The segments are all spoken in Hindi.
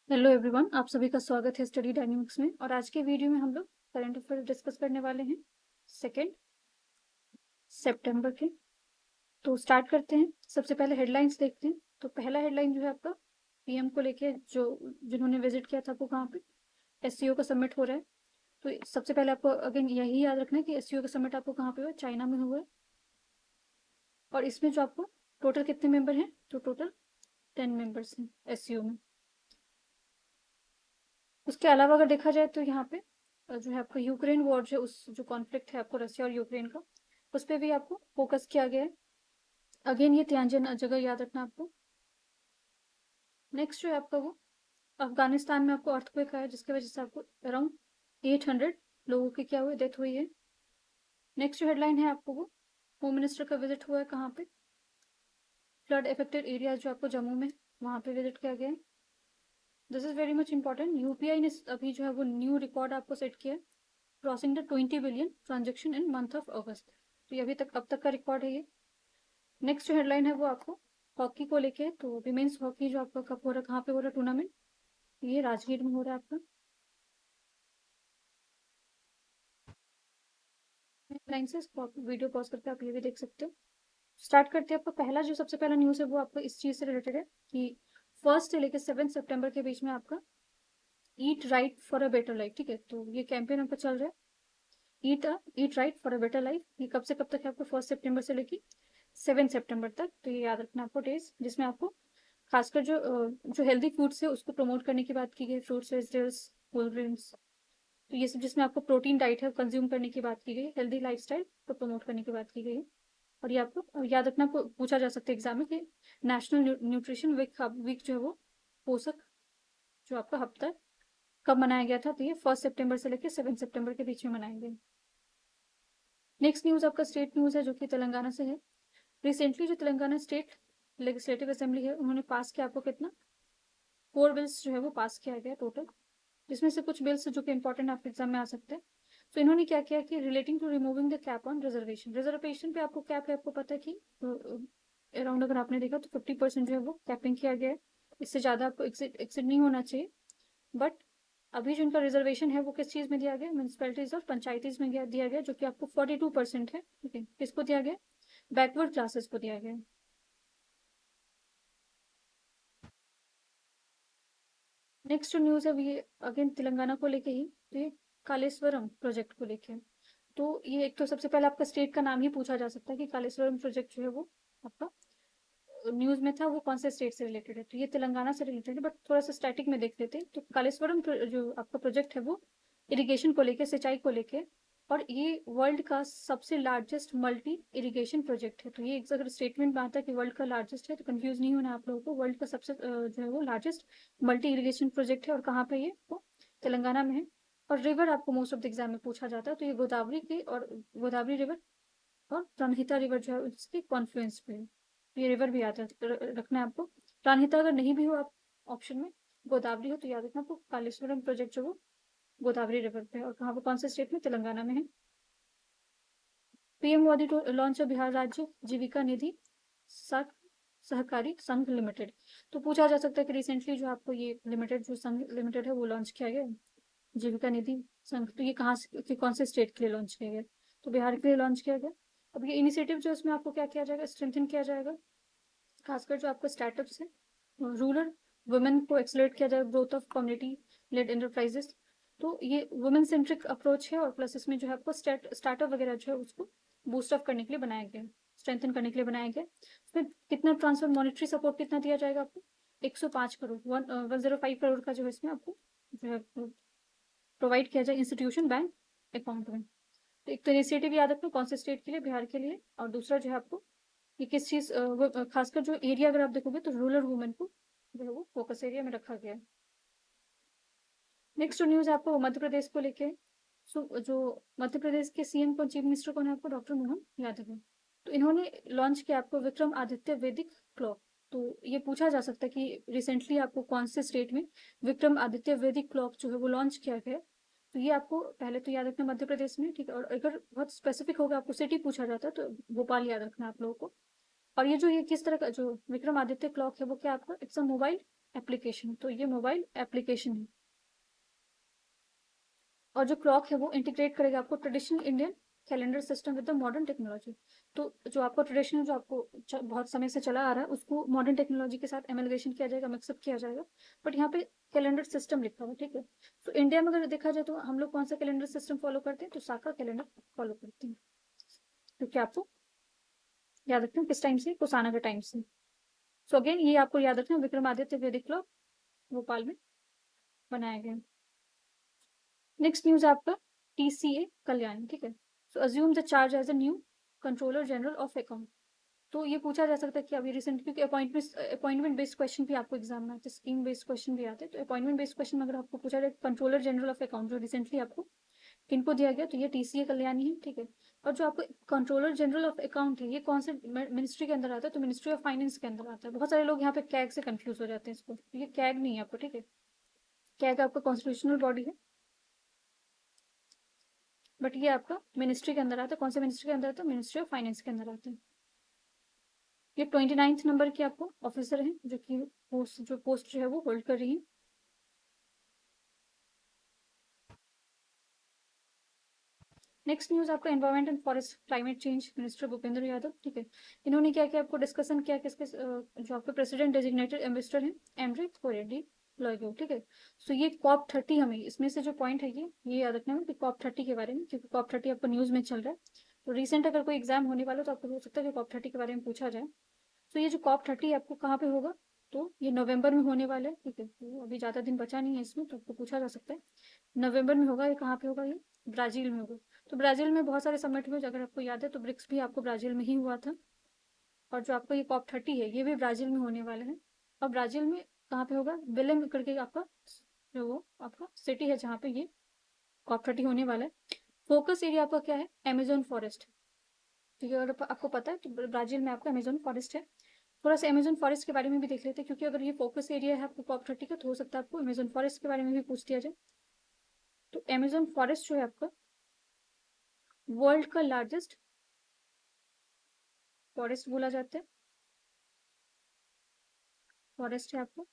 हेलो एवरीवन, आप सभी का स्वागत है स्टडी डायनेमिक्स में। और आज के वीडियो में हम लोग करंट अफेयर डिस्कस करने वाले हैं 2 सितंबर के। तो स्टार्ट करते हैं। सबसे पहले हेडलाइंस देखते हैं। तो पहला हेडलाइन जो है आपका पीएम को लेके, जो जिन्होंने विजिट किया था, आपको कहाँ पे एससीओ का समिट हो रहा है। तो सबसे पहले आपको अगेन यही याद रखना है कि एससीओ का समिट आपको कहाँ पे हुआ है, चाइना में हुआ है। और इसमें जो आपको टोटल कितने मेंबर हैं, तो टोटल 10 मेंबर्स हैं एससीओ में। उसके अलावा अगर देखा जाए तो यहाँ पे जो है आपका यूक्रेन वॉर, जो उस जो कॉन्फ्लिक्ट है आपको रसिया और यूक्रेन का, उस पर भी आपको फोकस किया गया है। अगेन ये तियानजिन जगह याद रखना आपको। नेक्स्ट जो है आपका वो अफगानिस्तान में आपको अर्थक्वेक आया, जिसकी वजह से आपको अराउंड 800 लोगों की क्या हुई, डेथ हुई है। नेक्स्ट जो हेडलाइन है आपको वो होम मिनिस्टर का विजिट हुआ है कहाँ पे, फ्लड इफेक्टेड एरिया जो आपको जम्मू में, वहाँ पे विजिट किया गया है। This is very much important. UPI ने अभी जो है वो न्यू रिकॉर्ड आपको सेट किया है, crossing the 20 billion transaction in month of अगस्त। तो ये अभी तक अब तक का रिकॉर्ड है ये। नेक्स्ट जो हेडलाइन है वो आपको हॉकी को लेके है। तो विमेन्स हॉकी जो आपका कप हो रहा है, कहाँ पे हो रहा है टूर्नामेंट, ये राजगीर में हो रहा है आपका। हेडलाइन से वीडियो पॉज करके आप ये भी देख सकते हो। स्टार्ट करते हैं। आपका पहला जो सबसे पहला न्यूज़ है वो आपका इस चीज़ से रिलेटेड है कि 1 से लेकर 7 सितंबर के बीच में आपका eat right for a better life, ठीक है। तो ये कैंपेन आपका चल रहा है, eat right for a better life. ये कब से कब तक है आपको, 1 सितंबर से लेके 7 सितंबर तक। तो ये याद रखना आपको डेज, जिसमें आपको खासकर जो हेल्दी फूड्स है उसको प्रमोट करने की बात की गई, फ्रूट्स, वेजिटेबल्स, होल ग्रेन्स। तो ये सब जिसमें आपको प्रोटीन डाइट है कंज्यूम करने की बात की गई, हेल्दी लाइफस्टाइल को प्रमोट करने की बात की गई है। और ये आपको याद रखना, पूछा जा सकता है एग्जाम में कि नेशनल न्यूट्रिशन वीक जो है वो पोषक जो आपका हफ्ता कब मनाया गया था, तो ये 1 सितंबर से लेकर 7 सितंबर के बीच में मनाया गया। नेक्स्ट न्यूज आपका स्टेट न्यूज है, जो कि तेलंगाना से है। रिसेंटली जो तेलंगाना स्टेट लेजिस्लेटिव असेंबली है, उन्होंने पास किया आपको कितना, 4 बिल्स जो है वो पास किया गया टोटल, जिसमें से कुछ बिल्स जो कि इंपॉर्टेंट आपके एग्जाम में आ सकते हैं। तो इन्होंने क्या किया कि relating to removing the cap on reservation, reservation पे आपको कैप है, आपको पता है कि अराउंड अगर आपने देखा तो 50% जो है वो कैपिंग किया गया है। इससे ज्यादा आपको एक्सिड नहीं होना चाहिए। बट अभी जो इनका रिजर्वेशन है वो किस चीज में दिया गया, म्यूनसिपैलिटीज और पंचायतीज में दिया गया, जो कि आपको 42% है, ठीक है। किसको दिया गया, बैकवर्ड क्लासेस को दिया गया। नेक्स्ट जो न्यूज है ये अगेन तेलंगाना को लेके ही, तो ये कालेश्वरम प्रोजेक्ट को लेके है। तो ये एक तो सबसे पहले आपका स्टेट का नाम ही पूछा जा सकता है कि कालेश्वरम प्रोजेक्ट जो है वो आपका न्यूज में था वो कौन से स्टेट से रिलेटेड है, तो ये तेलंगाना से रिलेटेड है। बट थोड़ा सा स्टैटिक में देख लेते हैं। तो कालेश्वरम जो आपका प्रोजेक्ट है वो इरिगेशन को लेके, सिंचाई को लेके, और ये वर्ल्ड का सबसे लार्जेस्ट मल्टी इरिगेशन प्रोजेक्ट है। तो ये अगर स्टेटमेंट में आता है कि वर्ल्ड का लार्जेस्ट है, तो कंफ्यूज नहीं होना आप लोगों को। वर्ल्ड का सबसे जो है वो लार्जेस्ट मल्टी इरिगेशन प्रोजेक्ट है। और कहाँ पे ये, वो तेलंगाना में है। और रिवर आपको मोस्ट ऑफ द एग्जाम में पूछा जाता है, तो ये गोदावरी की, और गोदावरी रिवर और प्राणहिता रिवर जो है उसके कॉन्फ्लुएंस पे है। ये रिवर भी याद रखना है आपको। प्राणहिता अगर नहीं भी हो आप ऑप्शन में, गोदावरी हो, तो याद रखना आपको कालेश्वरम प्रोजेक्ट जो वो गोदावरी रिवर पे है। और कहाँ पे, कौन से स्टेट में, तेलंगाना में है। PM Modi to launch Bihar Rajya Jeevika निधि सख सहकारी संघ लिमिटेड। तो पूछा जा सकता है कि रिसेंटली जो आपको ये लिमिटेड जो संघ लिमिटेड है वो लॉन्च किया गया है, जीविका निधि संघ। तो ये कहाँ से, कि कौन से स्टेट के लिए लॉन्च किया गया, तो बिहार के लिए लॉन्च किया गया। अब ये इनिशिएटिव जो है इसमें आपको क्या किया जाएगा, स्ट्रेंथन किया जाएगा, खासकर जो आपका स्टार्टअप्स है, रूरल वुमेन को एक्सलरेट किया जाएगा, growth of community lead enterprises. तो ये वुमेन सेंट्रिक अप्रोच है, और प्लस इसमें जो है आपको स्टार्टअप वगैरह जो है उसको बूस्ट अप करने के लिए बनाया गया, स्ट्रेंथन करने के लिए बनाया गया। इसमें कितना ट्रांसफर मॉनिटरी सपोर्ट कितना दिया जाएगा आपको, 105 करोड़, 105 करोड़ का जो है इसमें आपको जो है प्रोवाइड किया जाए इंस्टीट्यूशन बैंक अकाउंट में। तो एक तो इनिशिएटिव याद रखना कौन से स्टेट के लिए, बिहार के लिए। और दूसरा जो है आपको ये किस चीज, खासकर जो एरिया अगर आप देखोगे तो रूरल वुमेन को जो है वो फोकस एरिया में रखा गया है। नेक्स्ट जो न्यूज है आपको मध्य प्रदेश को लेके, जो मध्य प्रदेश के सीएम को, चीफ मिनिस्टर कौन है आपको, डॉक्टर मोहन यादव है। तो इन्होंने लॉन्च किया आपको विक्रम आदित्य वैदिक क्लॉक। तो ये पूछा जा सकता है कि रिसेंटली आपको कौन से स्टेट में विक्रम आदित्य वैदिक क्लॉक जो है वो लॉन्च किया गया है। तो ये आपको पहले तो याद रखना मध्य प्रदेश में, ठीक है। और अगर बहुत स्पेसिफिक होगा, आपको सिटी पूछा जाता है, तो भोपाल याद रखना आप लोगों को। और ये जो ये किस तरह का जो विक्रम आदित्य क्लॉक है वो क्या आपका, इट्स अ मोबाइल एप्लीकेशन, तो ये मोबाइल एप्लीकेशन है। और जो क्लॉक है वो इंटीग्रेट करेगा आपको traditional Indian calendar system with the modern technology. तो जो आपको ट्रेडिशनल, जो आपको बहुत समय से चला आ रहा है, उसको मॉडर्न टेक्नोलॉजी के साथ एमलगेशन किया जाएगा, मिक्सअप किया जाएगा। बट यहाँ पे कैलेंडर सिस्टम लिखा हुआ है, ठीक है। तो इंडिया में अगर देखा जाए तो हम लोग कौन सा कैलेंडर सिस्टम फॉलो करते हैं, तो साका कैलेंडर फॉलो करते हैं। तो क्या आपको याद रखना किस टाइम से, कुशाना के टाइम से। सो अगेन ये आपको याद रखना, विक्रमादित्य वैदिक क्लॉक भोपाल में बनाया गया। नेक्स्ट न्यूज आपका टीसीए कल्याण, ठीक है। So assume the charge as a new controller general of account. तो ये पूछा जा सकता है कि अभी रिसेंट, क्योंकि अपॉइंटमेंट बेस्ड क्वेश्चन भी आपको एग्जाम में आते हैं, स्कीम बेस्ड क्वेश्चन भी आते हैं। तो अपॉइंटमेंट बेस्ड क्वेश्चन में अगर आपको पूछा जाए कंट्रोलर जनरल ऑफ अकाउंट, जो रिसेंटली आपको किनको दिया गया, तो ये टीसीए कल्याणी है, ठीक है। और जो आपको कंट्रोलर जनरल ऑफ अकाउंट है, ये कौन से मिनिस्ट्री के अंदर आता है, तो मिनिस्ट्री ऑफ फाइनेंस के अंदर आता है। बहुत सारे लोग यहाँ पे कैग से कंफ्यूज हो जाते हैं इसको, ये कैग नहीं है आपको, ठीक है। कैग आपका कॉन्स्टिट्यूशनल बॉडी है, बट ये आपका मिनिस्ट्री के अंदर आता है। कौन से मिनिस्ट्री के अंदर आता है, मिनिस्ट्री ऑफ फाइनेंस के अंदर आता है। ये 29 नंबर की आपको ऑफिसर हैं, जो कि पोस्ट जो है वो होल्ड कर रही है। नेक्स्ट न्यूज आपका environment and forest climate change minister Bhupendra Yadav, ठीक है। इन्होंने क्या किया, आपको डिस्कशन किया किसके, जो आपके प्रेसिडेंट डेजिग्नेटेड एम्बेसडर हैं, एमरे कोरेडी लॉयगो, ठीक है। सो ये COP30, हमें इसमें से जो पॉइंट है ये याद रखना है कि COP30 के बारे में, क्योंकि COP30 आपको न्यूज में चल रहा है। तो रिसेंट अगर कोई एग्जाम होने वाला तो आपको हो सकता है कि COP30 के बारे में पूछा जाए। तो ये जो COP30 आपको कहाँ पे होगा, तो ये नवंबर में होने वाला है, ठीक है। तो अभी ज़्यादा दिन बचा नहीं है इसमें, तो आपको पूछा जा सकता है। नवंबर में होगा, ये कहाँ पे होगा, ये ब्राज़ील में होगा। तो ब्राज़ील में बहुत सारे समिट हुए, अगर आपको याद है तो ब्रिक्स भी आपको ब्राज़ील में ही हुआ था। और जो आपका ये COP30 है, ये भी ब्राज़ील में होने वाला है। और ब्राज़ील में कहाँ पे होगा, बेलेम करके आपका जो वो आपका सिटी है जहाँ पे ये COP30 होने वाला है। फोकस एरिया आपका क्या है, अमेजोन फॉरेस्ट, ठीक है। अगर आपको पता है तो ब्राज़ील में आपका अमेजोन फॉरेस्ट है। थोड़ा सा अमेजोन फॉरेस्ट के बारे में भी देख लेते हैं, क्योंकि अगर ये फोकस एरिया है आपको COP30 का, तो हो सकता है आपको अमेजोन फॉरेस्ट के बारे में भी पूछ दिया जाए। तो अमेजोन फॉरेस्ट जो है आपका वर्ल्ड का लार्जेस्ट फॉरेस्ट बोला जाता है। फॉरेस्ट है आपको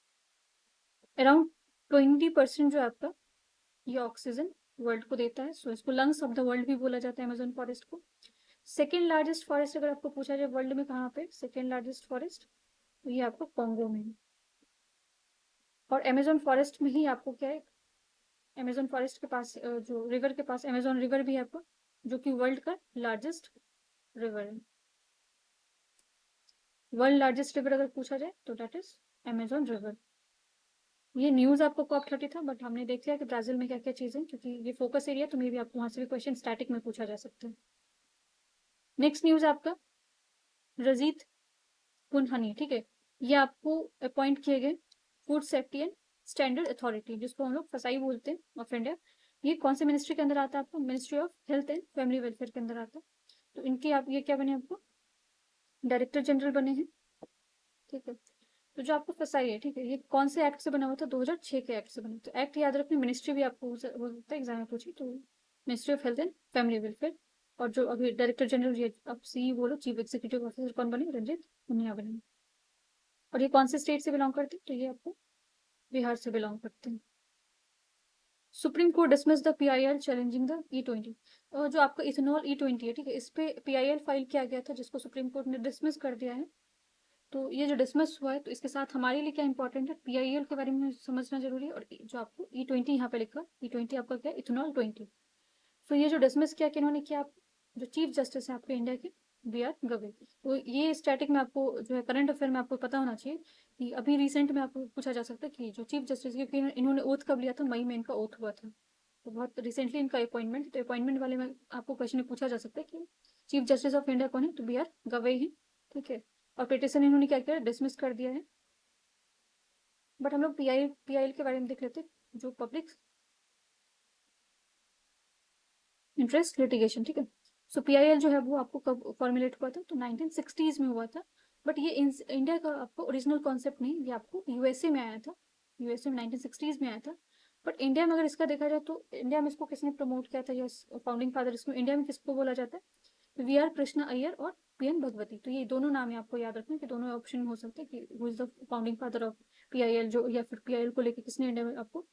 अराउंड 20% जो है आपका ये ऑक्सीजन वर्ल्ड को देता है। सो इसको लंग्स ऑफ द वर्ल्ड भी बोला जाता है अमेजोन फॉरेस्ट को। सेकेंड लार्जेस्ट फॉरेस्ट अगर आपको पूछा जाए वर्ल्ड में कहाँ पे सेकेंड लार्जेस्ट फॉरेस्ट, तो ये आपको कॉन्गो में है। और अमेजोन फॉरेस्ट में ही आपको क्या है, अमेजोन फॉरेस्ट के पास जो रिवर के पास अमेजोन रिवर भी है आपको, जो कि वर्ल्ड का लार्जेस्ट रिवर है। वर्ल्ड लार्जेस्ट रिवर अगर पूछा जाए तो दैट इज अमेजोन रिवर। ये न्यूज आपको COP30 था, बट हमने देख लिया कि ब्राजील में क्या क्या चीजें, क्योंकि ये फोकस एरिया, तो मे भी आपको वहां से भी क्वेश्चन स्टैटिक में पूछा जा सकता है। नेक्स्ट न्यूज आपका रजीत पुनहनी, ठीक है। ये आपको अपॉइंट किए गए food safety and standard authority, जिसको हम लोग फसाई बोलते हैं ऑफ इंडिया। ये कौन से मिनिस्ट्री के अंदर आता है, आपको ministry of health and family welfare के अंदर आता है। तो इनकी आप ये क्या बने, आपको डायरेक्टर जनरल बने हैं, ठीक है। तो जो आपको फसाई है, ठीक है, ये कौन से एक्ट से बना हुआ था, 2006 के एक्ट से बना। तो एक्ट याद रखनी, मिनिस्ट्री भी आपको हो सकता है एग्जाम में पूछी, तो ministry of health and family welfare. और जो अभी डायरेक्टर जनरल, ये आप सी बोलो, चीफ एग्जीक्यूटिव ऑफिसर कौन बने, रंजीत पुनिया बने। और ये कौन से स्टेट से बिलोंग करते हैं, तो ये आपको बिहार से बिलोंग करते हैं। Supreme court dismiss the PIL challenging the E20। और जो आपका इथेनॉल E20 है, ठीक है, इस पे पीआईएल फाइल किया गया था, जिसको सुप्रीम कोर्ट ने डिसमिस कर दिया है। तो ये जो डिसमिस हुआ है, तो इसके साथ हमारे लिए क्या इंपॉर्टेंट है, पीआईएल के बारे में समझना जरूरी है। और जो आपको E20 यहाँ पे लिखा, E20 आपका क्या है, इथेनॉल 20। तो ये जो डिसमिस किया कि इन्होंने किया, जो चीफ जस्टिस है आपके इंडिया के B.R. गवई। तो ये स्टैटिक में आपको जो है करंट अफेयर में आपको पता होना चाहिए कि अभी रिसेंट में आपको पूछा जा सकता है कि जो चीफ जस्टिस, क्योंकि इन्होंने ओथ कब लिया था, मई में इनका ओथ हुआ था। तो बहुत रिसेंटली इनका अपॉइंटमेंट, तो अपॉइंटमेंट वाले में आपको क्वेश्चन पूछा जा सकता है कि चीफ जस्टिस ऑफ इंडिया कौन है, तो B.R. गवई है, ठीक है। और पिटिशन इन्होंने क्या किया, डिसमिस कर दिया है। बट हम लोग पीआईएल के बारे में देख लेते हैं, जो पब्लिक इंटरेस्ट लिटिगेशन, ठीक है। सो पीआईएल जो है वो आपको कब फॉर्मुलेट हुआ था, तो 1960s में हुआ था। बट ये इंडिया का आपको ओरिजिनल कॉन्सेप्ट नहीं, ये आपको यूएसए में आया था। यूएसए में 1960s में आया था। बट इंडिया में अगर इसका देखा जाए तो इंडिया में इसको किसने प्रमोट किया था, या फाउंडिंग फादर, इसको इंडिया में किसको बोला जाता है, वी आर कृष्णा अय्यर और पीएन भगवती। तो ये दोनों नाम है, आपको याद रखना कि दोनों ऑप्शन हो सकते हैं कि who is the founding father of PIL, जो या फिर पीआईएल को लेकर किसने इंडिया में आपको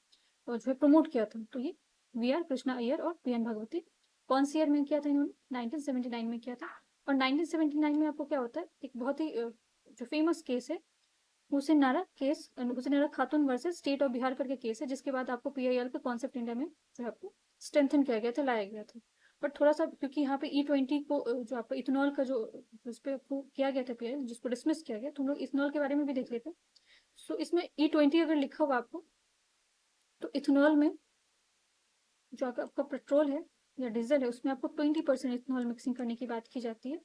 जो है प्रमोट किया था। तो ये वी आर कृष्णा अय्यर और पीएन भगवती। कौन सी ईयर में किया था इन्होंने? 1979 में किया था। और 1979 में आपको क्या होता है, एक बहुत ही जो फेमस केस है हुसैन नारा केस, हुसैन नारा खातून वर्सेस स्टेट ऑफ बिहार करके केस है, जिसके बाद आपको पीआईएल का कॉन्सेप्ट इंडिया में जो है आपको स्ट्रेंथन किया गया था, लाया गया था। बट थोड़ा सा क्योंकि यहाँ पे E20 को जो आपका इथेनॉल का जो उस पर किया गया था पीआईएल, जिसको डिसमिस किया गया, तो हम लोग इथेनॉल के बारे में भी देख लेते हैं। सो इसमें E20 अगर लिखा हुआ आपको, तो इथेनॉल में जो आपका पेट्रोल है या डीजल है, उसमें आपको 20% इथेनॉल मिक्सिंग करने की बात की जाती है।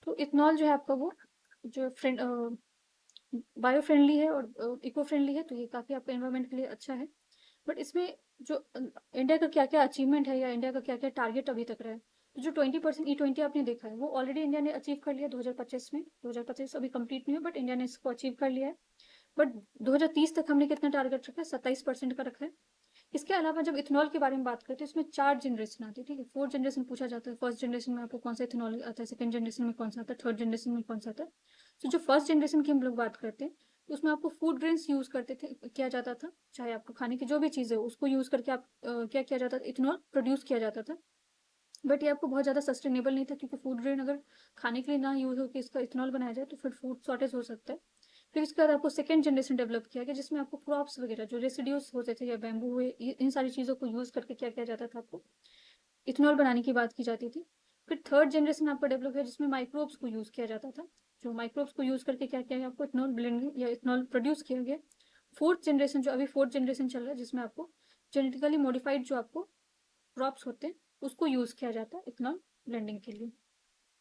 तो इथेनॉल जो है आपका वो जो फ्रेंड बायो फ्रेंडली है और इको फ्रेंडली है, तो ये काफ़ी आपके एनवायरनमेंट के लिए अच्छा है। बट इसमें जो इंडिया का क्या क्या अचीवमेंट है या इंडिया का क्या क्या टारगेट अभी तक रहा है, तो जो 20% E20 आपने देखा है वो ऑलरेडी इंडिया ने अचीव कर लिया 2025 में। 2025 अभी कंप्लीट नहीं हुआ, बट इंडिया ने इसको अचीव कर लिया है। बट 2030 तक हमने कितना टारगेट रखा है? 27% का रखा है। इसके अलावा जब इथेनॉल के बारे में बात करते हैं, इसमें 4 जनरेशन आती है, ठीक है। 4 जनरेशन पूछा जाता है, फर्स्ट जनरेशन में आपको कौन सा इथेनॉल आता है, सेकंड जनरेशन में कौन सा आता है, थर्ड जनरेशन में कौन सा आता है। तो जो फर्स्ट जनरेशन की हम लोग बात करते हैं, तो उसमें आपको फूड ग्रेन्स यूज करते थे, किया जाता था, चाहे आपको खाने की जो भी चीज़ है उसको यूज करके आप क्या किया जाता था, इथेनॉल प्रोड्यूस किया जाता था। बट ये आपको बहुत ज़्यादा सस्टेनेबल नहीं था, क्योंकि फूड ग्रेन अगर खाने के लिए ना यूज होकर इसका इथेनॉल बनाया जाए तो फिर फूड शॉर्टेज हो सकता है। फिर इसके बाद आपको सेकेंड जनरेशन डेवलप किया गया, जिसमें आपको क्रॉप्स वगैरह जो रेसिड्यूज होते थे या बैम्बू हुए, इन सारी चीज़ों को यूज करके क्या किया जाता था, आपको इथेनॉल बनाने की बात की जाती थी। फिर थर्ड जनरेशन आपका डेवलप किया, जिसमें माइक्रोब्स को यूज किया जाता था। जो माइक्रोब्स को यूज करके क्या किया गया, आपको इथेनॉल ब्लेंडिंग या इथेनॉल प्रोड्यूस किया गया। फोर्थ जनरेशन जो अभी फोर्थ जनरेशन चल रहा है, जिसमें आपको जेनेटिकली मॉडिफाइड जो आपको क्रॉप्स होते हैं उसको यूज किया जाता है इथेनॉल ब्लेंडिंग के लिए।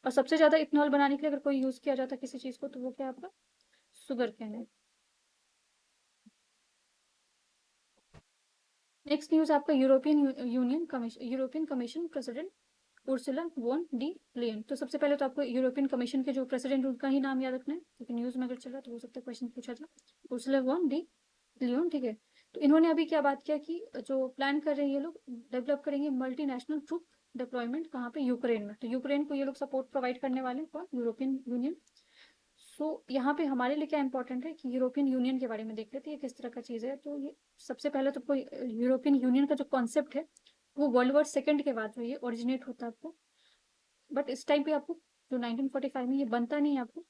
और सबसे ज्यादा इथेनॉल बनाने के लिए अगर कोई यूज किया जाता है किसी चीज को, तो वो क्या है आपका शुगर कैन है। नेक्स्ट न्यूज आपका European Commission president Ursula von der Leyen. तो सबसे पहले तो आपको यूरोपियन कमीशन के जो प्रेसिडेंट उनका ही नाम याद रखना है, क्योंकि न्यूज में अगर चल रहा है तो हो सकता है क्वेश्चन पूछा जाए। उर्सुला वॉन डी लियोन, ठीक है। तो इन्होंने अभी क्या बात किया कि जो प्लान कर रहे हैं ये लोग, डेवलप करेंगे मल्टीनेशनल ट्रूप डिप्लॉयमेंट, कहाँ पे? यूक्रेन में। तो यूक्रेन को ये लोग सपोर्ट प्रोवाइड करने वाले हैं, कौन? European union. सो यहाँ पे हमारे लिए क्या इंपॉर्टेंट है कि यूरोपियन यूनियन के बारे में देख लेते हैं, ये किस तरह का चीज़ है। तो ये सबसे पहले तो कोई यूरोपियन यूनियन का जो कॉन्सेप्ट है वो वर्ल्ड वॉर सेकेंड के बाद जो ये ओरिजिनेट होता है आपको। बट इस टाइम पे आपको जो 1945 में ये बनता नहीं है आपको,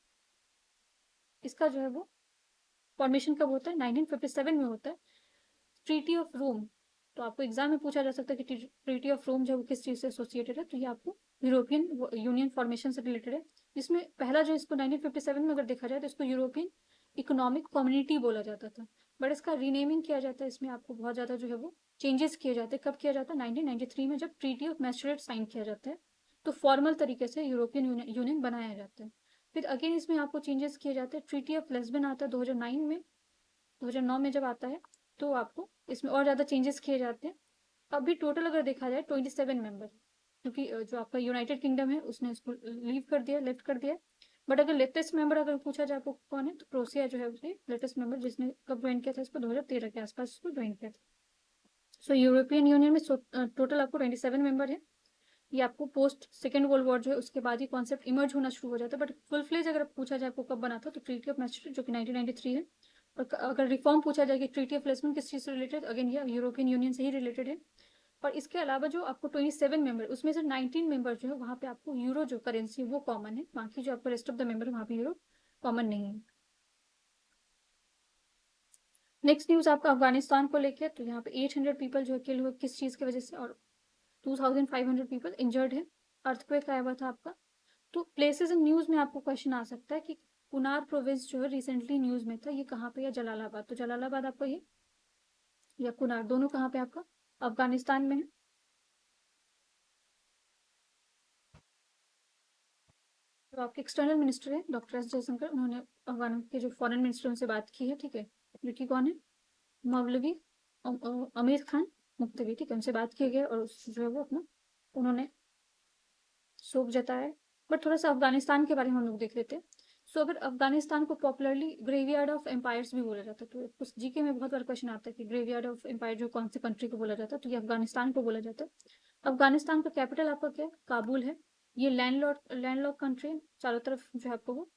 इसका जो है वो फॉर्मेशन कब होता है? 1957 में होता है, ट्रीटी ऑफ रोम। तो आपको एग्जाम में पूछा जा सकता है कि ट्रीटी ऑफ रोम जो किस चीज़ से एसोसिएटेड है, तो ये आपको यूरोपियन यूनियन फॉर्मेशन से रिलेटेड है। जिसमें पहला जो इसको 1957 में अगर देखा जाए तो इसको यूरोपियन इकोनॉमिक कम्युनिटी बोला जाता था। बट इसका रीनेमिंग किया जाता है, इसमें आपको बहुत ज़्यादा जो है वो चेंजेस किए जाते हैं। कब किया जाता है? 1993 में, जब ट्रीटी ऑफ मैस्ट्रेट साइन किया जाता है, तो फॉर्मल तरीके से यूरोपियन यूनियन बनाया जाता है। फिर अगेन इसमें आपको चेंजेस किए जाते हैं। ट्रीटी ऑफ लिस्बन आता है 2009 में, 2009 में जब आता है, तो आपको इसमें और ज़्यादा चेंजेस किए जाते हैं। अभी टोटल अगर देखा जाए 27 मेंबर, क्योंकि जो आपका यूनाइटेड किंगडम है उसने इसको लीव कर दिया, लेफ्ट कर दिया। बट अगर लेटेस्ट मेंबर अगर पूछा जाए आपको कौन है, तो क्रोशिया जो है उसने लेटेस्ट मेंबर, जिसने कब ज्वाइन किया था इसको, 2013 के आसपास इसको ज्वाइन किया था। सो यूरोपियन यूनियन में टोटल आपको 27 मेंबर है। ये आपको पोस्ट सेकेंड वर्ल्ड वॉर जो है उसके बाद ही कॉन्सेप्ट इमर्ज होना शुरू हो जाता है। बट फुल फ्लेज अगर पूछा जाए आपको कब बना था, तो ट्रीटी ऑफ मैस्ट्रिक्ट जो कि 1993 है। और अगर रिफॉर्म पूछा जाए कि ट्रीटी ऑफ लिस्बन किस चीज़ से रिलेटेड, अगेन ये यूरोपियन यूनियन से ही रिलेटेड है। और इसके अलावा जो आपको 27 मेंबर, उसमें से 19 मेंबर जो है वहाँ पे आपको यूरो जो करेंसी है वो कॉमन है, बाकी जो आपको रेस्ट ऑफ द मेंबर है वहाँ पे यूरो कॉमन नहीं है। नेक्स्ट न्यूज आपका अफगानिस्तान को लेकर, तो यहाँ पे 800 पीपल जो है किल हुए किस चीज़ की वजह से, और 2500 पीपल इंजर्ड है। अर्थक्वेक आया हुआ था आपका। तो प्लेसेस इन न्यूज में आपको क्वेश्चन आ सकता है कि कुनार प्रोविंस जो है रिसेंटली न्यूज में था, ये कहाँ पे? या जलालाबाद। तो जलालाबाद आपका ये या कुनार, दोनों कहाँ पे आपका? अफगानिस्तान में है। तो आपके एक्सटर्नल मिनिस्टर है डॉक्टर एस जयशंकर, उन्होंने अफगान के जो फॉरेन मिनिस्टर उनसे बात की है, ठीक है। जो कि कौन है? मौलवी अमीर खान मुक्तवी, ठीक है। उनसे बात की गई और जो है वो अपना उन्होंने शोक जताया है। बट थोड़ा सा अफगानिस्तान के बारे में हम लोग देख लेते हैं। सो अगर अफगानिस्तान को पॉपुलरली ग्रेवयार्ड ऑफ एम्पायर्स भी बोला जाता है, तो कुछ जीके में बहुत बार क्वेश्चन आता है कि ग्रेवयार्ड ऑफ एम्पायर जो कौन सी कंट्री को बोला जाता है, तो ये अफगानिस्तान को बोला जाता है। अफगानिस्तान का कैपिटल आपका क्या है? काबुल है। ये लैंडलॉक कंट्री है, चारों तरफ जो है आपको वो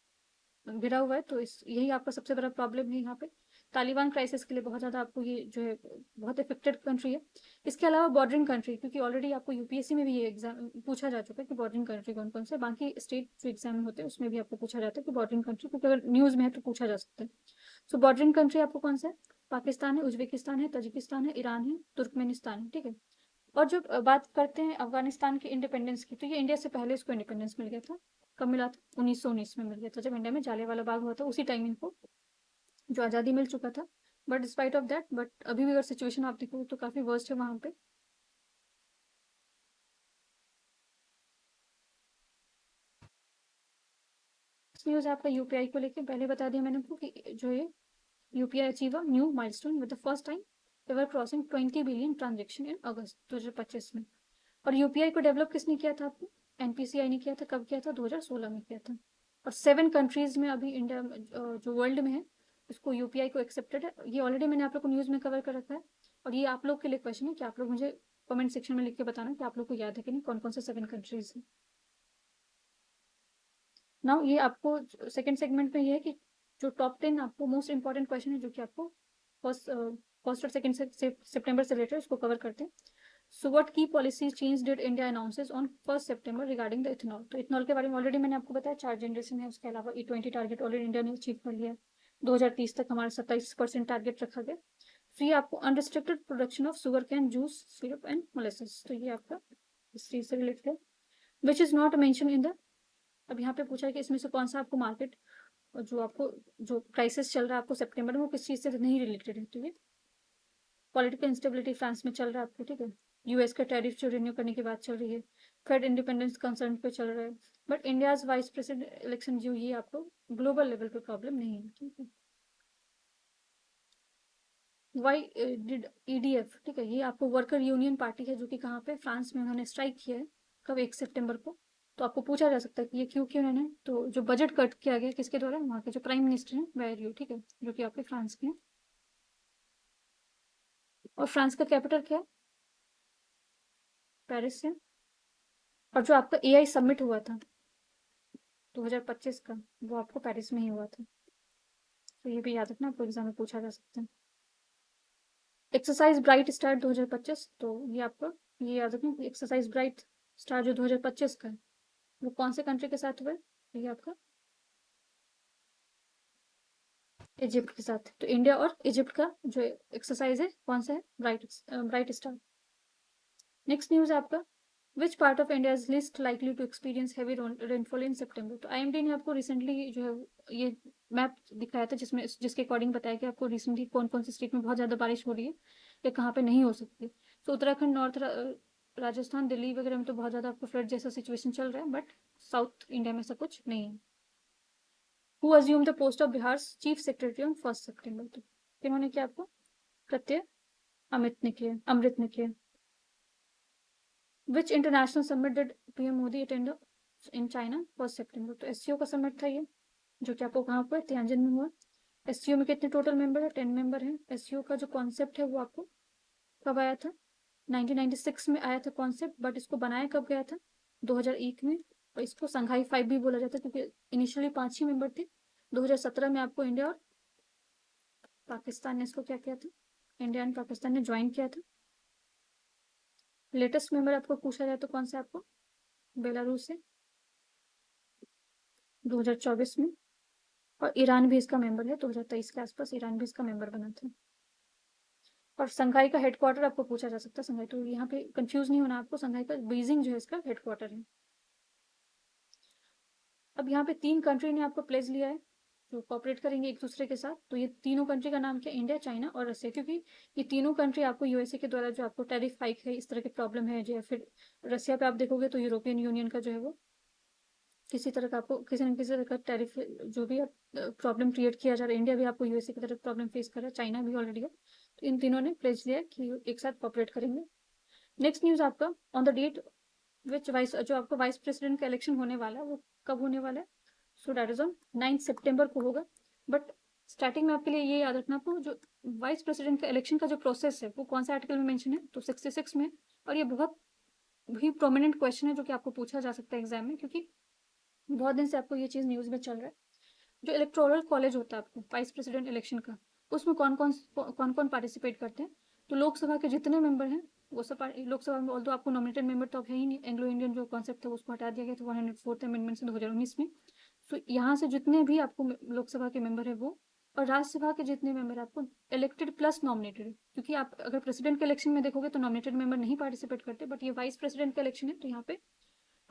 घिरा हुआ है, तो इस यही आपका सबसे बड़ा प्रॉब्लम है यहाँ पे। तालिबान क्राइसिस के लिए बहुत ज़्यादा आपको ये जो है बहुत इफेक्टेड कंट्री है। इसके अलावा बॉर्डरिंग कंट्री, क्योंकि ऑलरेडी आपको यूपीएससी में भी ये एग्जाम पूछा जा चुका है कि बॉर्डरिंग कंट्री कौन कौन से, बाकी स्टेट जो एग्जाम होते हैं उसमें भी आपको पूछा जाता है कि बॉर्डरिंग कंट्री, क्योंकि अगर न्यूज़ में है तो पूछा जा सकता है। सो बॉर्डरिंग कंट्री आपको कौन सा है? पाकिस्तान है, उज्बेकिस्तान है, तजिकिस्तान है, ईरान है, तुर्कमेनिस्तान है, ठीक है। और जो बात करते हैं अफगानिस्तान के इंडिपेंडेंस की, तो ये इंडिया से पहले इसको इंडिपेंडेंस मिल गया था। कब मिला था? 1919 में मिल गया था, जब इंडिया में जालियांवाला बाग हुआ था, उसी टाइम इनको जो आज़ादी मिल चुका था। But despite of that, but अभी भी अगर सिचुएशन आप देखो तो काफ़ी वर्स्ट है वहाँ पे। न्यूज़ है आपका यूपीआई को लेके, पहले बता दिया मैंने आपको कि जो ये UPI achieve a new milestone with the first time ever crossing 20 billion transaction in August 2025 में। और यूपीआई को डेवलप किसने किया था आपको? एनपीसीआई ने किया था। कब किया था? 2016 में किया था। और 7 कंट्रीज में अभी इंडिया जो वर्ल्ड में है इसको यूपीआई को एक्सेप्टेड है। ये ऑलरेडी मैंने आप लोग को न्यूज़ में कवर कर रखा है। और ये आप लोग के लिए क्वेश्चन है कि आप लोग मुझे कमेंट सेक्शन में लिख के बताना कि आप लोग को याद है कि नहीं, कौन कौन से 7 कंट्रीज हैं। नाउ ये आपको सेकंड सेगमेंट में ये है कि जो टॉप 10 आपको मोस्ट इंपॉर्टेंट क्वेश्चन है जो कि आपको फर्स्ट फर्स्ट और सेकंड सितंबर से रिलेटेड उसको कवर करते हैं। सो व्हाट की policy change did India announces on 1 September regarding the ethanol? तो इथेनॉल के बारे में ऑलरेडी मैंने आपको बताया, 4 जनरेशन है, उसके अलावा E20 टारगेट ऑलरेडी इंडिया ने अचीव कर लिया है। 2030 तक हमारा 27% टारगेट रखा गया। फ्री आपको unrestricted production of sugar cane juice syrup and molasses, तो ये आपका इस चीज से रिलेटेड है। Which is not mention in the, अब यहाँ पे पूछा है कि इसमें से कौन सा आपको मार्केट जो आपको जो क्राइसिस चल रहा है आपको सितंबर में, वो किस चीज़ से नहीं रिलेटेड है? तो ये पॉलिटिकल इंस्टेबिलिटी फ्रांस में चल रहा है आपको, ठीक है। यूएस का टैरिफ जो रिन्यू करने की बात चल रही है, फेड इंडिपेंडेंस कंसर्न पे चल रहा है। But India's vice president election जो ये आपको ग्लोबल लेवल पे प्रॉब्लम नहीं है, ठीक है। वाई डिड ईडीएफ, ठीक है, ये आपको वर्कर यूनियन पार्टी है जो कि कहाँ पे फ्रांस में उन्होंने स्ट्राइक किया है। कब? 1 सितंबर को। तो आपको पूछा जा सकता है कि ये क्यों किया उन्होंने, तो जो बजट कट किया गया किसके द्वारा? वहाँ के जो प्राइम मिनिस्टर हैं बैरियो, ठीक है, जो कि आपके फ्रांस के हैं। और फ्रांस का कैपिटल क्या है? पेरिस से। और जो आपका एआई सबमिट हुआ था 2025 का, वो आपको पेरिस में ही हुआ था। तो ये भी याद रखना, आपको एग्जाम में पूछा जा सकता है। एक्सरसाइज ब्राइट स्टार 2025, तो ये आपको ये याद रखना कि एक्सरसाइज ब्राइट स्टार जो 2025 का है वो कौन से कंट्री के साथ हुआ है? ये आपका इजिप्ट के साथ। तो इंडिया और इजिप्ट का जो एक्सरसाइज है कौन सा है? Bright star. नेक्स्ट न्यूज है आपका, which part of India is least likely to experience heavy rainfall in September? तो आईएमडी ने आपको रिसेंटली जो है ये मैप दिखाया था जिसमें जिसके अकॉर्डिंग बताया कि आपको रिसेंटली कौन कौन से स्टेट में बहुत ज़्यादा बारिश हो रही है या कहाँ पे नहीं हो सकती। तो उत्तराखंड, राजस्थान, दिल्ली वगैरह में तो बहुत ज़्यादा आपको फ्लड जैसा सिचुएशन चल रहा है, बट साउथ इंडिया में ऐसा कुछ नहीं है। Who assume the post of Bihar chief secretary on 1 सितंबर? तो इन्होंने क्या आपको प्रत्यय अमृत ने किया। विच international summit did PM Modi attend in China 1 सितंबर? तो एससीओ का समिट था ये, जो कि आपको कहाँ पर तियानजिन में हुआ। एससीओ में कितने टोटल मेंबर है? 10 मेंबर हैं। एससीओ का जो कॉन्सेप्ट है वो आपको कब आया था? 1996 में आया था कॉन्सेप्ट, बट इसको बनाया कब गया था? 2001 में। और इसको संघाई 5 भी बोला जाता है क्योंकि इनिशियली 5 ही मेंबर थे। 2017 में आपको इंडिया और पाकिस्तान ने इसको क्या किया था? इंडिया एंड पाकिस्तान ने ज्वाइन किया था। लेटेस्ट मेंबर आपको पूछा जाए तो कौन सा आपको? बेलारूस से 2024 में। और ईरान भी इसका मेंबर है, 2023 के आसपास ईरान भी इसका मेंबर बना था। और संघाई का हेडक्वार्टर आपको पूछा जा सकता है, संघाई, तो यहाँ पे कंफ्यूज नहीं होना आपको, संघाई का बीजिंग जो है इसका हेडक्वार्टर है। अब यहाँ पे 3 कंट्री ने आपको प्लेस लिया है जो कॉपरेट करेंगे एक दूसरे के साथ। तो ये तीनों कंट्री का नाम क्या? इंडिया, चाइना और रसिया, क्योंकि ये तीनों कंट्री आपको यूएसए के द्वारा जो आपको टैरिफ हाइक है इस तरह की प्रॉब्लम है, या फिर रसिया पे आप देखोगे तो यूरोपियन यूनियन का जो है वो किसी तरह का आपको किसी न किसी तरह का टैरिफ जो भी प्रॉब्लम क्रिएट किया जा रहा है। इंडिया भी आपको यूएसए की तरफ प्रॉब्लम फेस कर रहा है, चाइना भी ऑलरेडी है। तो इन तीनों ने प्लेस लिया कि एक साथ कॉपरेट करेंगे। नेक्स्ट न्यूज आपका, on the date which wise जो आपको वाइस प्रेसिडेंट का इलेक्शन होने वाला है वो कब होने वाला है? सो दैट इज ऑन 9 सितंबर को होगा। बट स्टार्टिंग में आपके लिए ये याद रखना, आपको जो वाइस प्रेसिडेंट का इलेक्शन का जो प्रोसेस है वो कौन सा आर्टिकल में मेंशन है, तो 66 में। और ये बहुत भी प्रोमिनेंट क्वेश्चन है जो कि आपको पूछा जा सकता है एग्जाम में, क्योंकि बहुत दिन से आपको ये चीज़ न्यूज़ में चल रहा है। जो इलेक्टोरल कॉलेज होता है आपको वाइस प्रेसिडेंट इलेक्शन का, उसमें कौन कौन पार्टिसिपेट करते हैं, तो लोकसभा के जितने मेंबर हैं वो सब लोकसभा में, ऑल्दो आपको नॉमिनेटेड मेंबर तो अब है ही नहीं, एंग्लो इंडियन जो कॉन्सेप्ट था उसको हटा दिया गया था 104th अमेंडमेंट से 2019 में। सो यहाँ से जितने भी आपको लोकसभा के मेंबर है वो, और राज्यसभा के जितने मेंबर आपको इलेक्टेड प्लस नॉमिनेटेड, क्योंकि आप अगर प्रेसिडेंट के इलेक्शन में देखोगे तो नॉमिनेटेड मेंबर नहीं पार्टिसिपेट करते, बट ये वाइस प्रेसिडेंट का इलेक्शन है तो यहाँ पे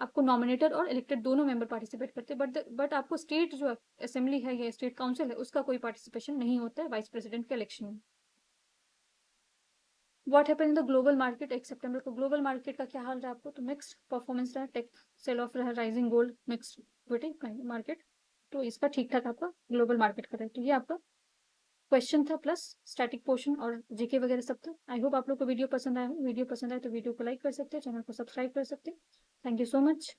आपको नॉमिनेटेड और इलेक्टेड दोनों मेंबर पार्टिसिपेट करते हैं। बट आपको स्टेट जो असेंबली है या स्टेट काउंसिल है उसका कोई पार्टिसिपेशन नहीं होता है वाइस प्रेसिडेंट के इलेक्शन में। What happen in the global market 1 सितंबर को, ग्लोबल मार्केट का क्या हाल रहा आपको, तो मिक्स्ड परफॉर्मेंस रहा, टेक सेल ऑफ रहा, rising gold, mixed equity market, तो इसका ठीक ठाक आपका ग्लोबल मार्केट का रहा है। तो ये आपका क्वेश्चन था प्लस स्टैटिक पोर्शन और जीके वगैरह सब था। आई होप आप लोग को वीडियो पसंद आया हो। वीडियो पसंद आए तो वीडियो को लाइक कर सकते हैं, चैनल को सब्सक्राइब कर सकते हैं। Thank you so much.